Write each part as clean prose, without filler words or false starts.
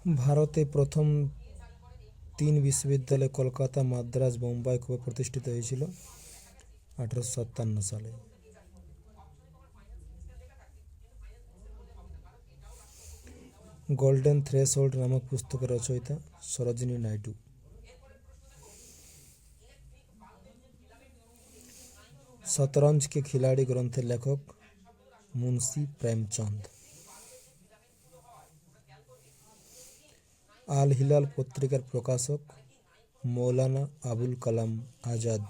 ভারতে প্রথম 3 বিশ্ববিদ্যালয় কলকাতা, মাদ্রাজ, বোম্বাই কবে প্রতিষ্ঠিত হয়েছিল? 1857 সালে। গোল্ডেন থ্রেশহোল্ড নামক পুস্তকের রচয়িতা সরোজিনী নাইডু। শতরঞ্জ কে খিলাড়ি গ্রন্থের লেখক মুন্সি প্রেমচন্দ। আল হিলাল পত্রিকার প্রকাশক মৌলানা আবুল কালাম আজাদ।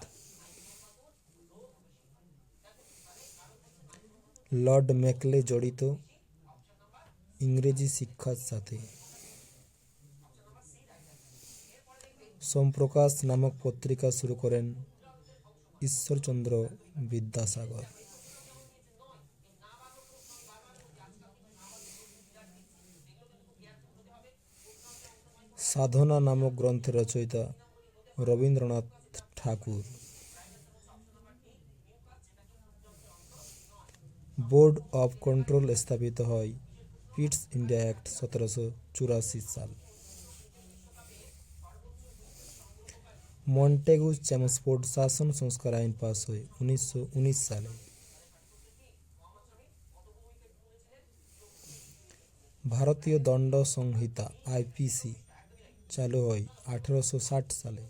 লর্ড মেকলে জড়িত ইংরেজি শিক্ষার সাথে। সোমপ্রকাশ নামক পত্রিকা শুরু করেন ঈশ্বরচন্দ্র বিদ্যাসাগর। সাধনা নামক গ্রন্থের রচয়িতা রবীন্দ্রনাথ ঠাকুর। বোর্ড অফ কন্ট্রোল স্থাপিত হয় পিটস ইন্ডিয়া অ্যাক্ট 1784 সাল। মন্টেগু চেমসফোর্ড শাসন সংস্কার আইন পাস হয় 1919 সালে। ভারতীয় দণ্ড সংহিতা আইপিসি চালু হয় 1860 সালে।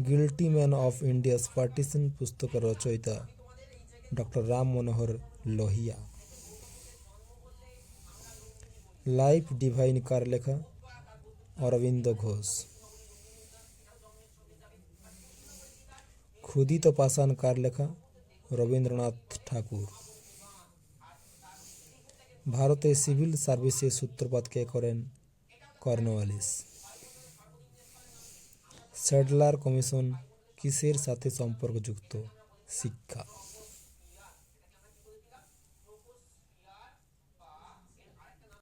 Guilty man of India's partition পুস্তকের রচয়িতা ডক্টর রাম মনোহর লোহিয়া। লাইফ ডিভাইন কার লেখা? অরবিন্দ ঘোষ। ক্ষুদিত পাষাণ কার লেখা? রবীন্দ্রনাথ ঠাকুর। ভারতে সিভিল সার্ভিসের সূত্রপাত কে করেন? কর্নওয়ালিস। স্যাডলার কমিশন কিসের সাথে সম্পর্কযুক্ত? শিক্ষা।